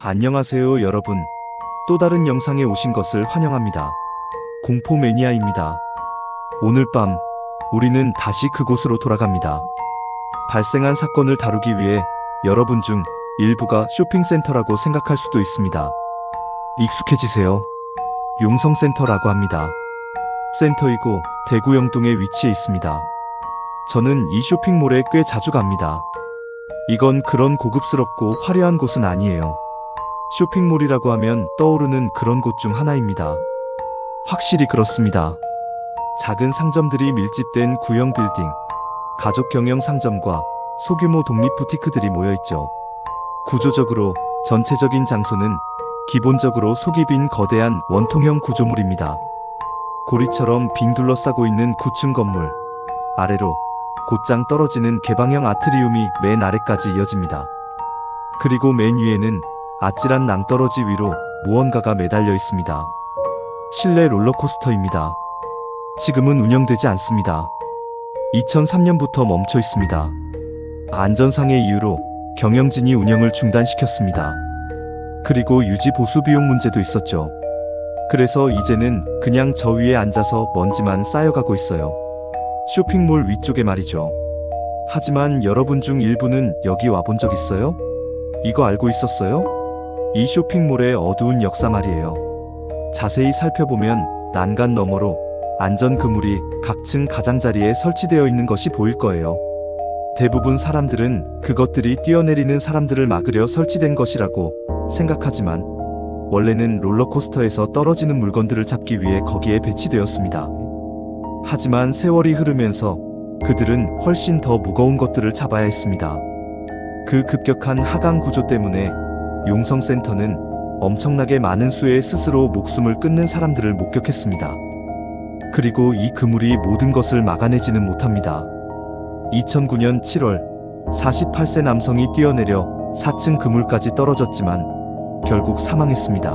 안녕하세요 여러분. 또 다른 영상에 오신 것을 환영합니다. 공포 매니아입니다. 오늘 밤 우리는 다시 그곳으로 돌아갑니다. 발생한 사건을 다루기 위해 여러분 중 일부가 쇼핑센터라고 생각할 수도 있습니다. 익숙해지세요. 용성센터라고 합니다. 센터이고 대구 영동에 위치해 있습니다. 저는 이 쇼핑몰에 꽤 자주 갑니다. 이건 그런 고급스럽고 화려한 곳은 아니에요. 쇼핑몰이라고 하면 떠오르는 그런 곳 중 하나입니다. 확실히 그렇습니다. 작은 상점들이 밀집된 구형 빌딩, 가족 경영 상점과 소규모 독립 부티크들이 모여있죠. 구조적으로 전체적인 장소는 기본적으로 속이 빈 거대한 원통형 구조물입니다. 고리처럼 빙 둘러싸고 있는 9층 건물, 아래로 곧장 떨어지는 개방형 아트리움이 맨 아래까지 이어집니다. 그리고 맨 위에는 아찔한 낭떠러지 위로 무언가가 매달려 있습니다. 실내 롤러코스터입니다. 지금은 운영되지 않습니다. 2003년부터 멈춰 있습니다. 안전상의 이유로 경영진이 운영을 중단시켰습니다. 그리고 유지 보수 비용 문제도 있었죠. 그래서 이제는 그냥 저 위에 앉아서 먼지만 쌓여가고 있어요. 쇼핑몰 위쪽에 말이죠. 하지만 여러분 중 일부는 여기 와본 적 있어요? 이거 알고 있었어요? 이 쇼핑몰의 어두운 역사 말이에요. 자세히 살펴보면 난간 너머로 안전 그물이 각 층 가장자리에 설치되어 있는 것이 보일 거예요. 대부분 사람들은 그것들이 뛰어내리는 사람들을 막으려 설치된 것이라고 생각하지만 원래는 롤러코스터에서 떨어지는 물건들을 잡기 위해 거기에 배치되었습니다. 하지만 세월이 흐르면서 그들은 훨씬 더 무거운 것들을 잡아야 했습니다. 그 급격한 하강 구조 때문에 용성센터는 엄청나게 많은 수의 스스로 목숨을 끊는 사람들을 목격했습니다. 그리고 이 그물이 모든 것을 막아내지는 못합니다. 2009년 7월 48세 남성이 뛰어내려 4층 그물까지 떨어졌지만 결국 사망했습니다.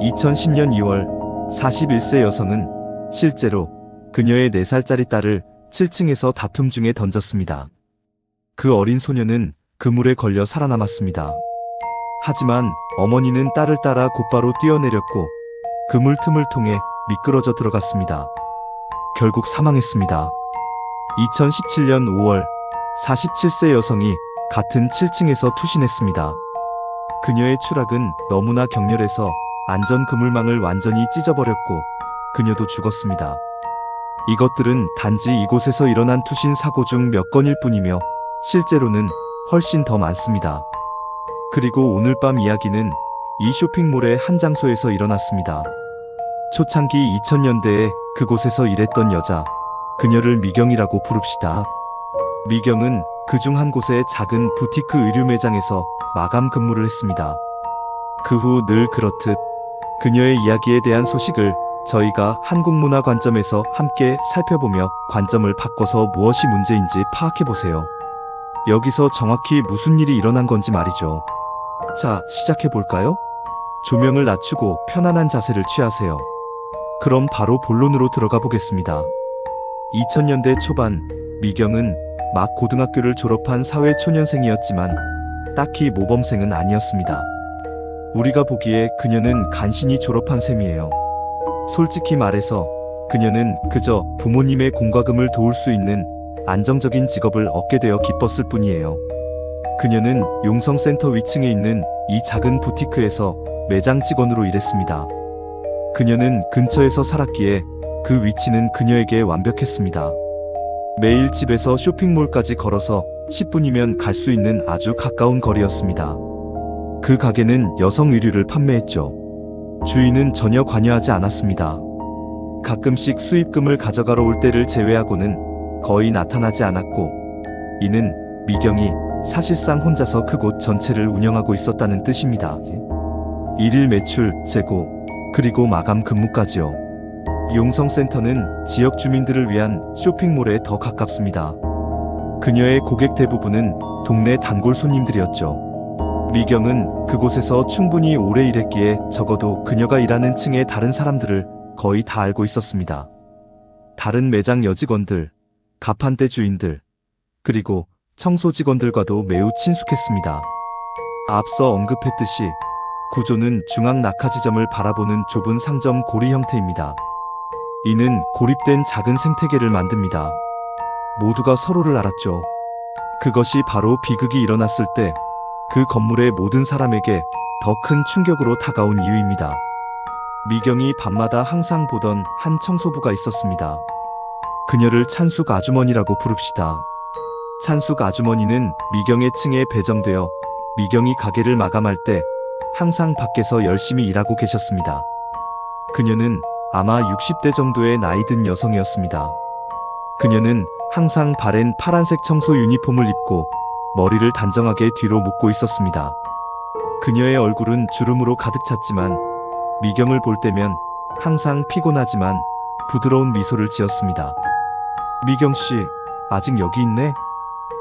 2010년 2월 41세 여성은 실제로 그녀의 4살짜리 딸을 7층에서 다툼 중에 던졌습니다. 그 어린 소녀는 그물에 걸려 살아남았습니다. 하지만 어머니는 딸을 따라 곧바로 뛰어내렸고 그물 틈을 통해 미끄러져 들어갔습니다. 결국 사망했습니다. 2017년 5월 47세 여성이 같은 7층에서 투신했습니다. 그녀의 추락은 너무나 격렬해서 안전 그물망을 완전히 찢어버렸고 그녀도 죽었습니다. 이것들은 단지 이곳에서 일어난 투신 사고 중 몇 건일 뿐이며 실제로는 훨씬 더 많습니다. 그리고 오늘 밤 이야기는 이 쇼핑몰의 한 장소에서 일어났습니다. 초창기 2000년대에 그곳에서 일했던 여자, 그녀를 미경이라고 부릅시다. 미경은 그중 한 곳의 작은 부티크 의류 매장에서 마감 근무를 했습니다. 그 후 늘 그렇듯 그녀의 이야기에 대한 소식을 저희가 한국 문화 관점에서 함께 살펴보며 관점을 바꿔서 무엇이 문제인지 파악해보세요. 여기서 정확히 무슨 일이 일어난 건지 말이죠. 자, 시작해볼까요? 조명을 낮추고 편안한 자세를 취하세요. 그럼 바로 본론으로 들어가 보겠습니다. 2000년대 초반, 미경은 막 고등학교를 졸업한 사회초년생이었지만 딱히 모범생은 아니었습니다. 우리가 보기에 그녀는 간신히 졸업한 셈이에요. 솔직히 말해서 그녀는 그저 부모님의 공과금을 도울 수 있는 안정적인 직업을 얻게 되어 기뻤을 뿐이에요. 그녀는 용성센터 위층에 있는 이 작은 부티크에서 매장 직원으로 일했습니다. 그녀는 근처에서 살았기에 그 위치는 그녀에게 완벽했습니다. 매일 집에서 쇼핑몰까지 걸어서 10분이면 갈 수 있는 아주 가까운 거리였습니다. 그 가게는 여성 의류를 판매했죠. 주인은 전혀 관여하지 않았습니다. 가끔씩 수입금을 가져가러 올 때를 제외하고는 거의 나타나지 않았고, 이는 미경이 사실상 혼자서 그곳 전체를 운영하고 있었다는 뜻입니다. 일일 매출, 재고, 그리고 마감 근무까지요. 용성센터는 지역 주민들을 위한 쇼핑몰에 더 가깝습니다. 그녀의 고객 대부분은 동네 단골 손님들이었죠. 미경은 그곳에서 충분히 오래 일했기에 적어도 그녀가 일하는 층의 다른 사람들을 거의 다 알고 있었습니다. 다른 매장 여직원들, 가판대 주인들, 그리고 청소 직원들과도 매우 친숙했습니다. 앞서 언급했듯이 구조는 중앙 낙하 지점을 바라보는 좁은 상점 고리 형태입니다. 이는 고립된 작은 생태계를 만듭니다. 모두가 서로를 알았죠. 그것이 바로 비극이 일어났을 때 그 건물의 모든 사람에게 더 큰 충격으로 다가온 이유입니다. 미경이 밤마다 항상 보던 한 청소부가 있었습니다. 그녀를 찬숙 아주머니라고 부릅시다. 찬숙 아주머니는 미경의 층에 배정되어 미경이 가게를 마감할 때 항상 밖에서 열심히 일하고 계셨습니다. 그녀는 아마 60대 정도의 나이 든 여성이었습니다. 그녀는 항상 바랜 파란색 청소 유니폼을 입고 머리를 단정하게 뒤로 묶고 있었습니다. 그녀의 얼굴은 주름으로 가득 찼지만 미경을 볼 때면 항상 피곤하지만 부드러운 미소를 지었습니다. 미경 씨, 아직 여기 있네?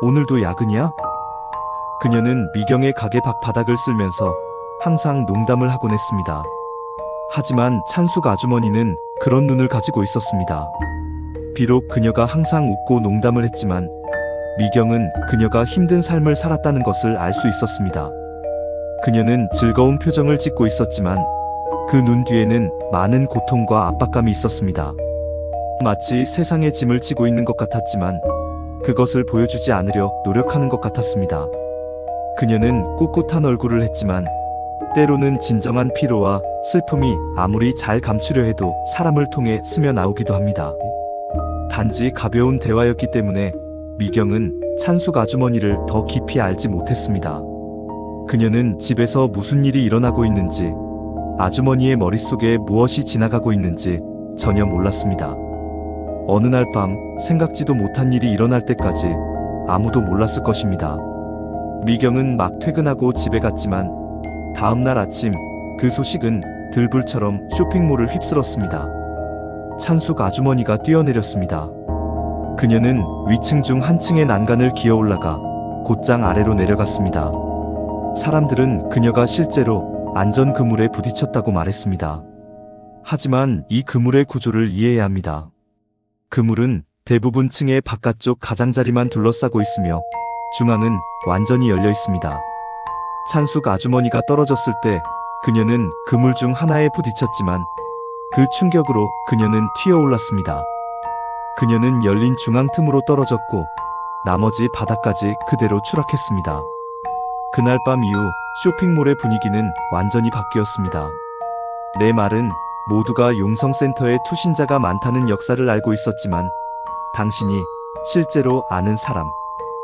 오늘도 야근이야? 그녀는 미경의 가게 바닥을 쓸면서 항상 농담을 하곤 했습니다. 하지만 찬숙 아주머니는 그런 눈을 가지고 있었습니다. 비록 그녀가 항상 웃고 농담을 했지만 미경은 그녀가 힘든 삶을 살았다는 것을 알 수 있었습니다. 그녀는 즐거운 표정을 짓고 있었지만 그 눈 뒤에는 많은 고통과 압박감이 있었습니다. 마치 세상에 짐을 지고 있는 것 같았지만 그것을 보여주지 않으려 노력하는 것 같았습니다. 그녀는 꿋꿋한 얼굴을 했지만 때로는 진정한 피로와 슬픔이 아무리 잘 감추려 해도 사람을 통해 스며나오기도 합니다. 단지 가벼운 대화였기 때문에 미경은 찬숙 아주머니를 더 깊이 알지 못했습니다. 그녀는 집에서 무슨 일이 일어나고 있는지, 아주머니의 머릿속에 무엇이 지나가고 있는지 전혀 몰랐습니다. 어느 날 밤 생각지도 못한 일이 일어날 때까지 아무도 몰랐을 것입니다. 미경은 막 퇴근하고 집에 갔지만 다음날 아침 그 소식은 들불처럼 쇼핑몰을 휩쓸었습니다. 찬숙 아주머니가 뛰어내렸습니다. 그녀는 위층 중 한 층의 난간을 기어 올라가 곧장 아래로 내려갔습니다. 사람들은 그녀가 실제로 안전 그물에 부딪혔다고 말했습니다. 하지만 이 그물의 구조를 이해해야 합니다. 그물은 대부분 층의 바깥쪽 가장자리만 둘러싸고 있으며 중앙은 완전히 열려 있습니다. 찬숙 아주머니가 떨어졌을 때 그녀는 그물 중 하나에 부딪혔지만 그 충격으로 그녀는 튀어올랐습니다. 그녀는 열린 중앙 틈으로 떨어졌고 나머지 바닥까지 그대로 추락했습니다. 그날 밤 이후 쇼핑몰의 분위기는 완전히 바뀌었습니다. 내 말은 모두가 용성센터에 투신자가 많다는 역사를 알고 있었지만 당신이 실제로 아는 사람,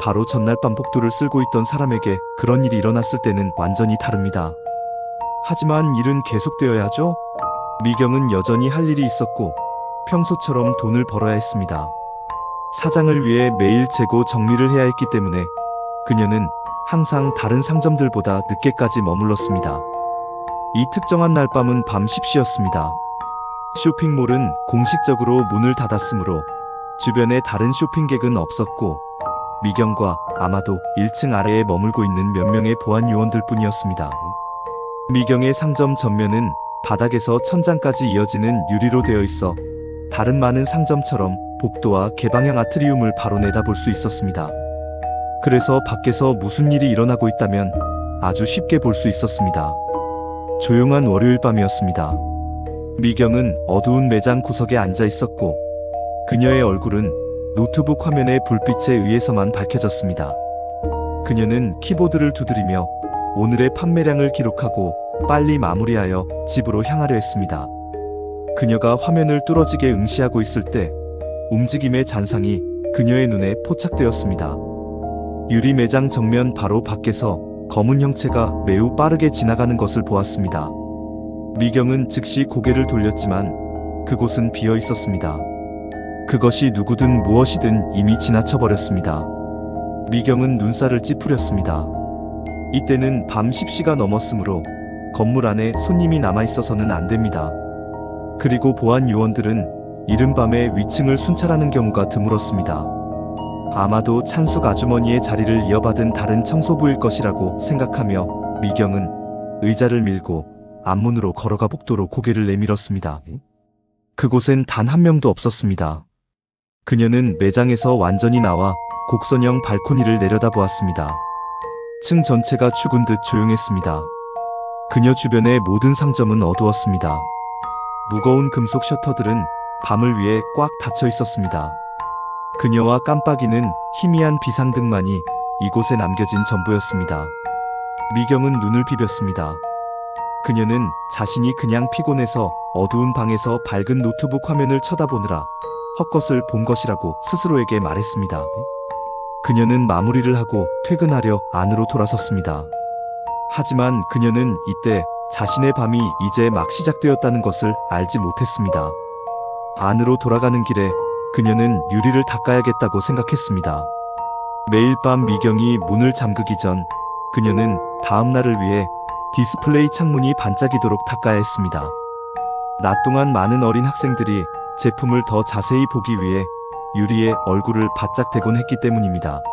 바로 전날 밤 복도를 쓸고 있던 사람에게 그런 일이 일어났을 때는 완전히 다릅니다. 하지만 일은 계속되어야죠. 미경은 여전히 할 일이 있었고 평소처럼 돈을 벌어야 했습니다. 사장을 위해 매일 재고 정리를 해야 했기 때문에 그녀는 항상 다른 상점들보다 늦게까지 머물렀습니다. 이 특정한 날 밤은 밤 10시였습니다. 쇼핑몰은 공식적으로 문을 닫았으므로 주변에 다른 쇼핑객은 없었고 미경과 아마도 1층 아래에 머물고 있는 몇 명의 보안 요원들 뿐이었습니다. 미경의 상점 전면은 바닥에서 천장까지 이어지는 유리로 되어 있어 다른 많은 상점처럼 복도와 개방형 아트리움을 바로 내다볼 수 있었습니다. 그래서 밖에서 무슨 일이 일어나고 있다면 아주 쉽게 볼 수 있었습니다. 조용한 월요일 밤이었습니다. 미경은 어두운 매장 구석에 앉아 있었고 그녀의 얼굴은 노트북 화면의 불빛에 의해서만 밝혀졌습니다. 그녀는 키보드를 두드리며 오늘의 판매량을 기록하고 빨리 마무리하여 집으로 향하려 했습니다. 그녀가 화면을 뚫어지게 응시하고 있을 때 움직임의 잔상이 그녀의 눈에 포착되었습니다. 유리 매장 정면 바로 밖에서 검은 형체가 매우 빠르게 지나가는 것을 보았습니다. 미경은 즉시 고개를 돌렸지만 그곳은 비어 있었습니다. 그것이 누구든 무엇이든 이미 지나쳐버렸습니다. 미경은 눈살을 찌푸렸습니다. 이때는 밤 10시가 넘었으므로 건물 안에 손님이 남아있어서는 안 됩니다. 그리고 보안 요원들은 이른 밤에 위층을 순찰하는 경우가 드물었습니다. 아마도 찬숙 아주머니의 자리를 이어받은 다른 청소부일 것이라고 생각하며 미경은 의자를 밀고 앞문으로 걸어가 복도로 고개를 내밀었습니다. 그곳엔 단 한 명도 없었습니다. 그녀는 매장에서 완전히 나와 곡선형 발코니를 내려다보았습니다. 층 전체가 죽은 듯 조용했습니다. 그녀 주변의 모든 상점은 어두웠습니다. 무거운 금속 셔터들은 밤을 위해 꽉 닫혀 있었습니다. 그녀와 깜빡이는 희미한 비상등만이 이곳에 남겨진 전부였습니다. 미경은 눈을 비볐습니다. 그녀는 자신이 그냥 피곤해서 어두운 방에서 밝은 노트북 화면을 쳐다보느라 헛것을 본 것이라고 스스로에게 말했습니다. 그녀는 마무리를 하고 퇴근하려 안으로 돌아섰습니다. 하지만 그녀는 이때 자신의 밤이 이제 막 시작되었다는 것을 알지 못했습니다. 안으로 돌아가는 길에 그녀는 유리를 닦아야겠다고 생각했습니다. 매일 밤 미경이 문을 잠그기 전 그녀는 다음 날을 위해 디스플레이 창문이 반짝이도록 닦아야 했습니다. 낮 동안 많은 어린 학생들이 제품을 더 자세히 보기 위해 유리에 얼굴을 바짝 대곤 했기 때문입니다.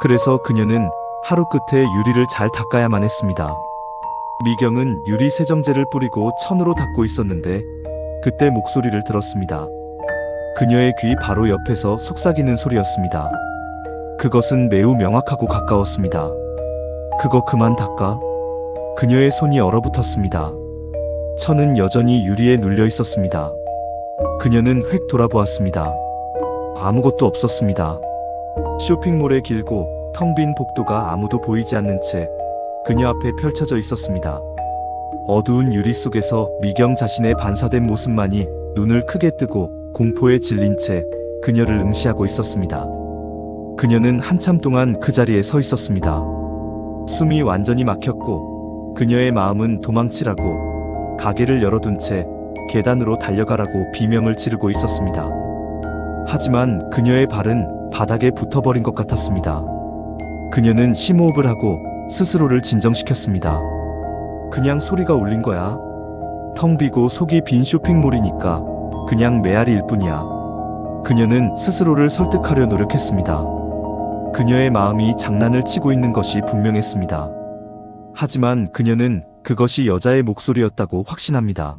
그래서 그녀는 하루 끝에 유리를 잘 닦아야만 했습니다. 미경은 유리 세정제를 뿌리고 천으로 닦고 있었는데 그때 목소리를 들었습니다. 그녀의 귀 바로 옆에서 속삭이는 소리였습니다. 그것은 매우 명확하고 가까웠습니다. 그거 그만 닦아? 그녀의 손이 얼어붙었습니다. 천은 여전히 유리에 눌려 있었습니다. 그녀는 획 돌아보았습니다. 아무것도 없었습니다. 쇼핑몰의 길고 텅 빈 복도가 아무도 보이지 않는 채 그녀 앞에 펼쳐져 있었습니다. 어두운 유리 속에서 미경 자신의 반사된 모습만이 눈을 크게 뜨고 공포에 질린 채 그녀를 응시하고 있었습니다. 그녀는 한참 동안 그 자리에 서 있었습니다. 숨이 완전히 막혔고 그녀의 마음은 도망치라고 가게를 열어둔 채 계단으로 달려가라고 비명을 지르고 있었습니다. 하지만 그녀의 발은 바닥에 붙어버린 것 같았습니다. 그녀는 심호흡을 하고 스스로를 진정시켰습니다. 그냥 소리가 울린 거야. 텅 비고 속이 빈 쇼핑몰이니까 그냥 메아리일 뿐이야. 그녀는 스스로를 설득하려 노력했습니다. 그녀의 마음이 장난을 치고 있는 것이 분명했습니다. 하지만 그녀는 그것이 여자의 목소리였다고 확신합니다.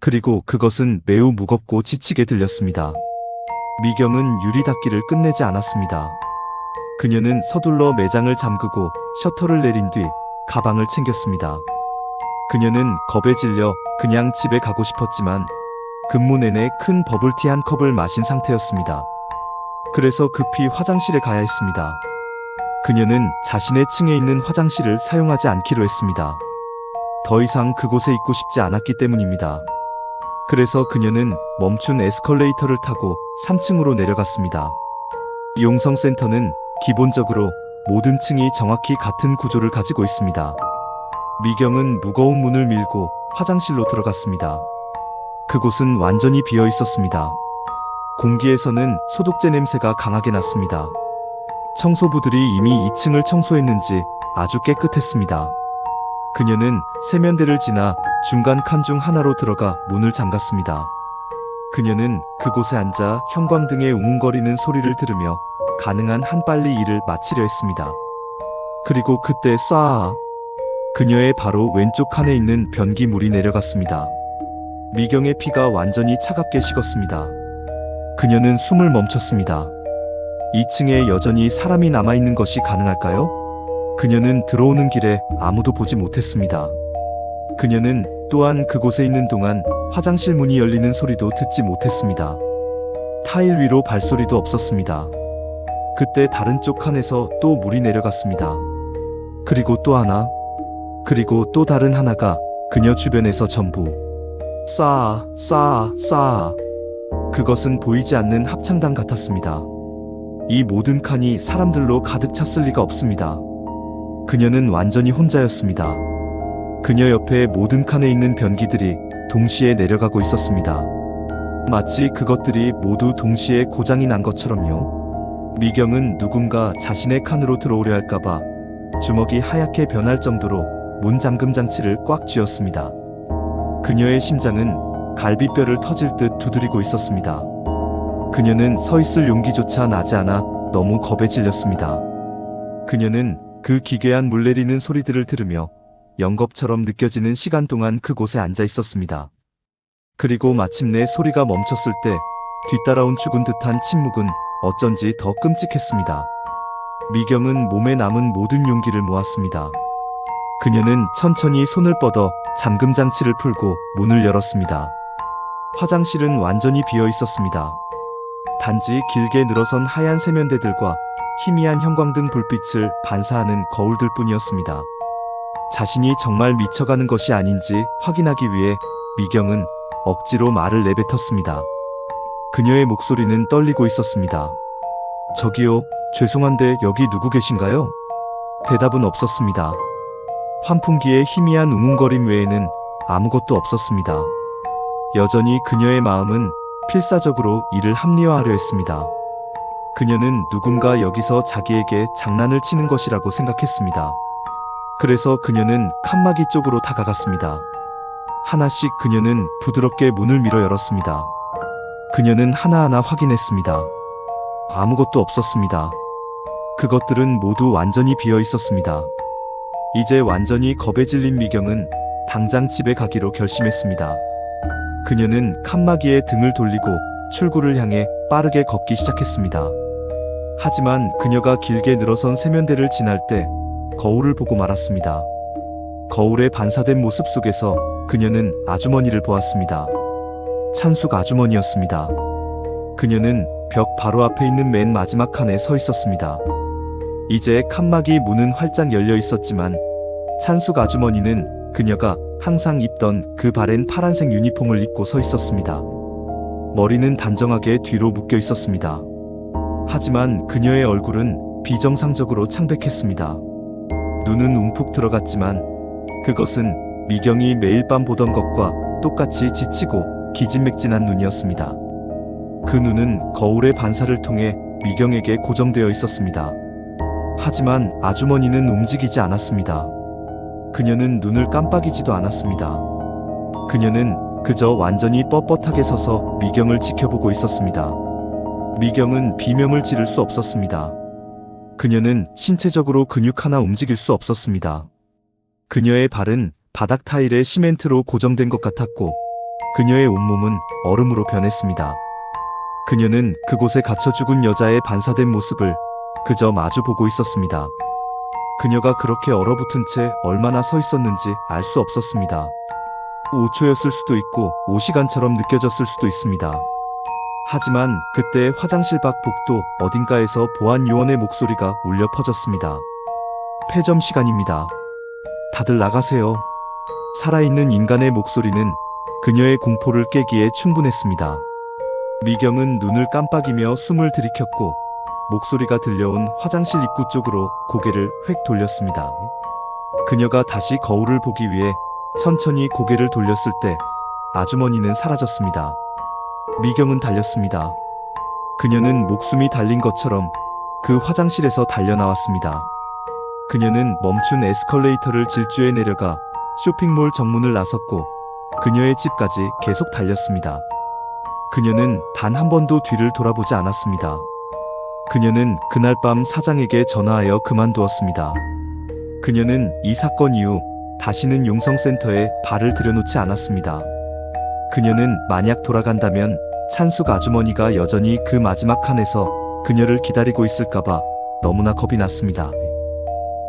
그리고 그것은 매우 무겁고 지치게 들렸습니다. 미경은 유리 닦기를 끝내지 않았습니다. 그녀는 서둘러 매장을 잠그고 셔터를 내린 뒤 가방을 챙겼습니다. 그녀는 겁에 질려 그냥 집에 가고 싶었지만 근무 내내 큰 버블티 한 컵을 마신 상태였습니다. 그래서 급히 화장실에 가야 했습니다. 그녀는 자신의 층에 있는 화장실을 사용하지 않기로 했습니다. 더 이상 그곳에 있고 싶지 않았기 때문입니다. 그래서 그녀는 멈춘 에스컬레이터를 타고 3층으로 내려갔습니다. 용성센터는 기본적으로 모든 층이 정확히 같은 구조를 가지고 있습니다. 미경은 무거운 문을 밀고 화장실로 들어갔습니다. 그곳은 완전히 비어 있었습니다. 공기에서는 소독제 냄새가 강하게 났습니다. 청소부들이 이미 2층을 청소했는지 아주 깨끗했습니다. 그녀는 세면대를 지나 중간 칸 중 하나로 들어가 문을 잠갔습니다. 그녀는 그곳에 앉아 형광등의 웅웅거리는 소리를 들으며 가능한 한 빨리 일을 마치려 했습니다. 그리고 그때 쏴! 그녀의 바로 왼쪽 칸에 있는 변기물이 내려갔습니다. 미경의 피가 완전히 차갑게 식었습니다. 그녀는 숨을 멈췄습니다. 2층에 여전히 사람이 남아있는 것이 가능할까요? 그녀는 들어오는 길에 아무도 보지 못했습니다. 그녀는 또한 그곳에 있는 동안 화장실 문이 열리는 소리도 듣지 못했습니다. 타일 위로 발소리도 없었습니다. 그때 다른 쪽 칸에서 또 물이 내려갔습니다. 그리고 또 하나, 그리고 또 다른 하나가 그녀 주변에서 전부 쏴. 그것은 보이지 않는 합창단 같았습니다. 이 모든 칸이 사람들로 가득 찼을 리가 없습니다. 그녀는 완전히 혼자였습니다. 그녀 옆에 모든 칸에 있는 변기들이 동시에 내려가고 있었습니다. 마치 그것들이 모두 동시에 고장이 난 것처럼요. 미경은 누군가 자신의 칸으로 들어오려 할까봐 주먹이 하얗게 변할 정도로 문 잠금 장치를 꽉 쥐었습니다. 그녀의 심장은 갈비뼈를 터질 듯 두드리고 있었습니다. 그녀는 서 있을 용기조차 나지 않아 너무 겁에 질렸습니다. 그녀는 그 기괴한 물 내리는 소리들을 들으며 영겁처럼 느껴지는 시간 동안 그곳에 앉아 있었습니다. 그리고 마침내 소리가 멈췄을 때 뒤따라온 죽은 듯한 침묵은 어쩐지 더 끔찍했습니다. 미경은 몸에 남은 모든 용기를 모았습니다. 그녀는 천천히 손을 뻗어 잠금 장치를 풀고 문을 열었습니다. 화장실은 완전히 비어 있었습니다. 단지 길게 늘어선 하얀 세면대들과 희미한 형광등 불빛을 반사하는 거울들 뿐이었습니다. 자신이 정말 미쳐가는 것이 아닌지 확인하기 위해 미경은 억지로 말을 내뱉었습니다. 그녀의 목소리는 떨리고 있었습니다. 저기요, 죄송한데 여기 누구 계신가요? 대답은 없었습니다. 환풍기의 희미한 웅웅거림 외에는 아무것도 없었습니다. 여전히 그녀의 마음은 필사적으로 이를 합리화하려 했습니다. 그녀는 누군가 여기서 자기에게 장난을 치는 것이라고 생각했습니다. 그래서 그녀는 칸막이 쪽으로 다가갔습니다. 하나씩 그녀는 부드럽게 문을 밀어 열었습니다. 그녀는 하나하나 확인했습니다. 아무것도 없었습니다. 그것들은 모두 완전히 비어 있었습니다. 이제 완전히 겁에 질린 미경은 당장 집에 가기로 결심했습니다. 그녀는 칸막이에 등을 돌리고 출구를 향해 빠르게 걷기 시작했습니다. 하지만 그녀가 길게 늘어선 세면대를 지날 때 거울을 보고 말았습니다. 거울에 반사된 모습 속에서 그녀는 아주머니를 보았습니다. 찬숙 아주머니였습니다. 그녀는 벽 바로 앞에 있는 맨 마지막 칸에 서 있었습니다. 이제 칸막이 문은 활짝 열려 있었지만 찬숙 아주머니는 그녀가 항상 입던 그 바랜 파란색 유니폼을 입고 서 있었습니다. 머리는 단정하게 뒤로 묶여 있었습니다. 하지만 그녀의 얼굴은 비정상적으로 창백했습니다. 눈은 움푹 들어갔지만 그것은 미경이 매일 밤 보던 것과 똑같이 지치고 기진맥진한 눈이었습니다. 그 눈은 거울의 반사를 통해 미경에게 고정되어 있었습니다. 하지만 아주머니는 움직이지 않았습니다. 그녀는 눈을 깜빡이지도 않았습니다. 그녀는 그저 완전히 뻣뻣하게 서서 미경을 지켜보고 있었습니다. 미경은 비명을 지를 수 없었습니다. 그녀는 신체적으로 근육 하나 움직일 수 없었습니다. 그녀의 발은 바닥 타일에 시멘트로 고정된 것 같았고 그녀의 온몸은 얼음으로 변했습니다. 그녀는 그곳에 갇혀 죽은 여자의 반사된 모습을 그저 마주보고 있었습니다. 그녀가 그렇게 얼어붙은 채 얼마나 서 있었는지 알 수 없었습니다. 5초였을 수도 있고 5시간처럼 느껴졌을 수도 있습니다. 하지만 그때 화장실 밖 복도 어딘가에서 보안 요원의 목소리가 울려 퍼졌습니다. 폐점 시간입니다. 다들 나가세요. 살아있는 인간의 목소리는 그녀의 공포를 깨기에 충분했습니다. 미경은 눈을 깜빡이며 숨을 들이켰고 목소리가 들려온 화장실 입구 쪽으로 고개를 획 돌렸습니다. 그녀가 다시 거울을 보기 위해 천천히 고개를 돌렸을 때 아주머니는 사라졌습니다. 미경은 달렸습니다. 그녀는 목숨이 달린 것처럼 그 화장실에서 달려나왔습니다. 그녀는 멈춘 에스컬레이터를 질주해 내려가 쇼핑몰 정문을 나섰고 그녀의 집까지 계속 달렸습니다. 그녀는 단 한 번도 뒤를 돌아보지 않았습니다. 그녀는 그날 밤 사장에게 전화하여 그만두었습니다. 그녀는 이 사건 이후 다시는 용성센터에 발을 들여놓지 않았습니다. 그녀는 만약 돌아간다면 찬숙 아주머니가 여전히 그 마지막 칸에서 그녀를 기다리고 있을까봐 너무나 겁이 났습니다.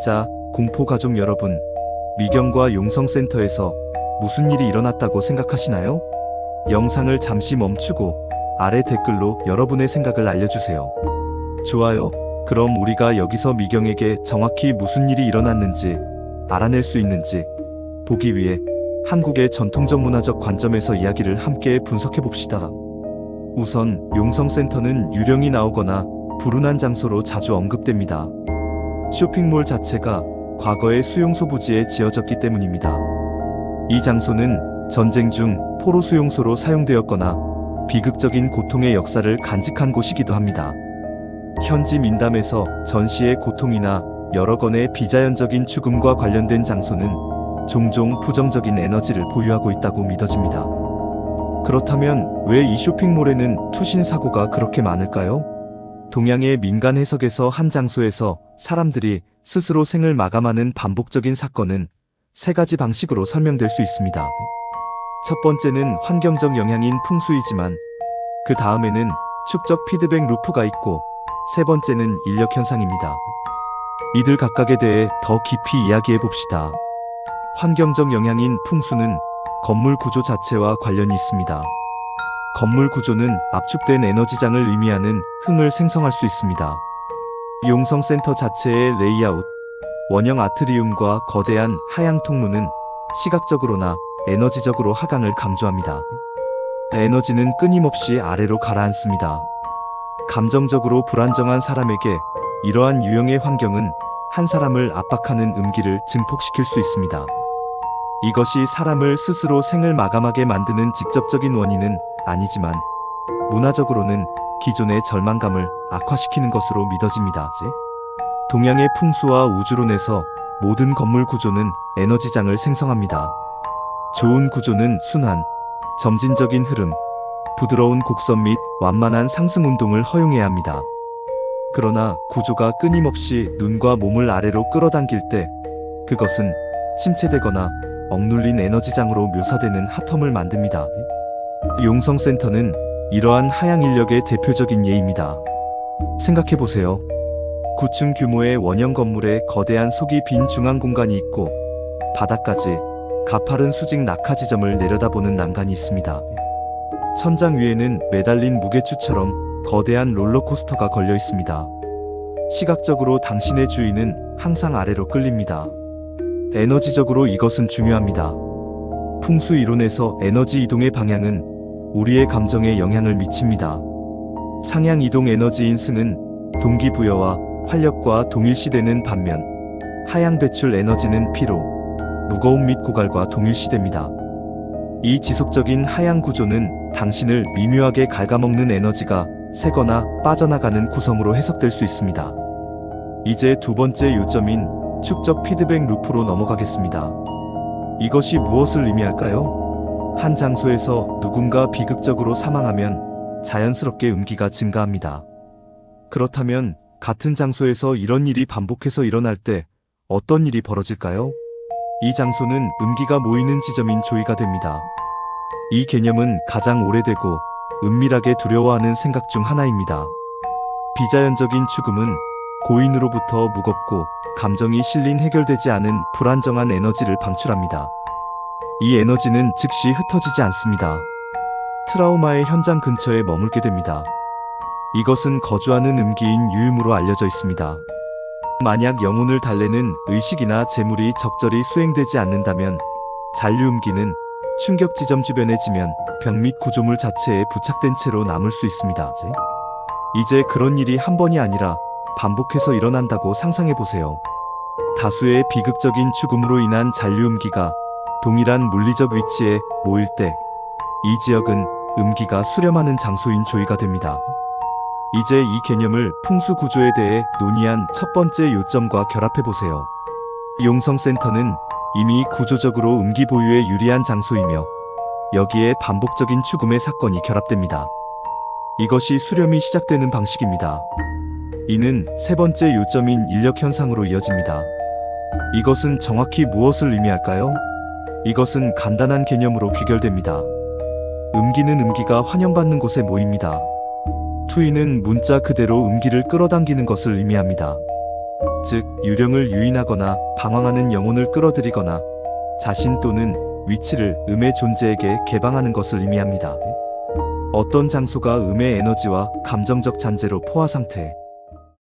자, 공포가족 여러분, 미경과 용성센터에서 무슨 일이 일어났다고 생각하시나요? 영상을 잠시 멈추고 아래 댓글로 여러분의 생각을 알려주세요. 좋아요. 그럼 우리가 여기서 미경에게 정확히 무슨 일이 일어났는지 알아낼 수 있는지 보기 위해 한국의 전통적 문화적 관점에서 이야기를 함께 분석해 봅시다. 우선 용성센터는 유령이 나오거나 불운한 장소로 자주 언급됩니다. 쇼핑몰 자체가 과거의 수용소 부지에 지어졌기 때문입니다. 이 장소는 전쟁 중 포로 수용소로 사용되었거나 비극적인 고통의 역사를 간직한 곳이기도 합니다. 현지 민담에서 전시의 고통이나 여러 건의 비자연적인 죽음과 관련된 장소는 종종 부정적인 에너지를 보유하고 있다고 믿어집니다. 그렇다면 왜 이 쇼핑몰에는 투신 사고가 그렇게 많을까요? 동양의 민간 해석에서 한 장소에서 사람들이 스스로 생을 마감하는 반복적인 사건은 세 가지 방식으로 설명될 수 있습니다. 첫 번째는 환경적 영향인 풍수이지만 그 다음에는 축적 피드백 루프가 있고 세 번째는 인력 현상입니다. 이들 각각에 대해 더 깊이 이야기해 봅시다. 환경적 영향인 풍수는 건물 구조 자체와 관련이 있습니다. 건물 구조는 압축된 에너지장을 의미하는 흥을 생성할 수 있습니다. 용성센터 자체의 레이아웃, 원형 아트리움과 거대한 하향 통로는 시각적으로나 에너지적으로 하강을 강조합니다. 에너지는 끊임없이 아래로 가라앉습니다. 감정적으로 불안정한 사람에게 이러한 유형의 환경은 한 사람을 압박하는 음기를 증폭시킬 수 있습니다. 이것이 사람을 스스로 생을 마감하게 만드는 직접적인 원인은 아니지만 문화적으로는 기존의 절망감을 악화시키는 것으로 믿어집니다. 동양의 풍수와 우주론에서 모든 건물 구조는 에너지장을 생성합니다. 좋은 구조는 순환, 점진적인 흐름, 부드러운 곡선 및 완만한 상승 운동을 허용해야 합니다. 그러나 구조가 끊임없이 눈과 몸을 아래로 끌어당길 때 그것은 침체되거나 억눌린 에너지장으로 묘사되는 핫텀을 만듭니다. 용성센터는 이러한 하향 인력의 대표적인 예입니다. 생각해보세요. 9층 규모의 원형 건물에 거대한 속이 빈 중앙 공간이 있고 바닥까지 가파른 수직 낙하 지점을 내려다보는 난간이 있습니다. 천장 위에는 매달린 무게추처럼 거대한 롤러코스터가 걸려 있습니다. 시각적으로 당신의 주인은 항상 아래로 끌립니다. 에너지적으로 이것은 중요합니다. 풍수 이론에서 에너지 이동의 방향은 우리의 감정에 영향을 미칩니다. 상향 이동 에너지인 승은 동기부여와 활력과 동일시되는 반면 하향 배출 에너지는 피로, 무거움 및 고갈과 동일시됩니다. 이 지속적인 하향 구조는 당신을 미묘하게 갉아먹는 에너지가 새거나 빠져나가는 구성으로 해석될 수 있습니다. 이제 두 번째 요점인 축적 피드백 루프로 넘어가겠습니다. 이것이 무엇을 의미할까요? 한 장소에서 누군가 비극적으로 사망하면 자연스럽게 음기가 증가합니다. 그렇다면 같은 장소에서 이런 일이 반복해서 일어날 때 어떤 일이 벌어질까요? 이 장소는 음기가 모이는 지점인 조이가 됩니다. 이 개념은 가장 오래되고 은밀하게 두려워하는 생각 중 하나입니다. 비자연적인 죽음은 고인으로부터 무겁고 감정이 실린 해결되지 않은 불안정한 에너지를 방출합니다. 이 에너지는 즉시 흩어지지 않습니다. 트라우마의 현장 근처에 머물게 됩니다. 이것은 거주하는 음기인 유음으로 알려져 있습니다. 만약 영혼을 달래는 의식이나 재물이 적절히 수행되지 않는다면 잔류음기는 충격 지점 주변에 지면 벽 및 구조물 자체에 부착된 채로 남을 수 있습니다. 이제 그런 일이 한 번이 아니라 반복해서 일어난다고 상상해보세요. 다수의 비극적인 죽음으로 인한 잔류음기가 동일한 물리적 위치에 모일 때 이 지역은 음기가 수렴하는 장소인 조이가 됩니다. 이제 이 개념을 풍수 구조에 대해 논의한 첫 번째 요점과 결합해보세요. 용성센터는 이미 구조적으로 음기 보유에 유리한 장소이며 여기에 반복적인 죽음의 사건이 결합됩니다. 이것이 수렴이 시작되는 방식입니다. 이는 세 번째 요점인 인력 현상으로 이어집니다. 이것은 정확히 무엇을 의미할까요? 이것은 간단한 개념으로 귀결됩니다. 음기는 음기가 환영받는 곳에 모입니다. 투이는 문자 그대로 음기를 끌어당기는 것을 의미합니다. 즉, 유령을 유인하거나 방황하는 영혼을 끌어들이거나 자신 또는 위치를 음의 존재에게 개방하는 것을 의미합니다. 어떤 장소가 음의 에너지와 감정적 잔재로 포화 상태,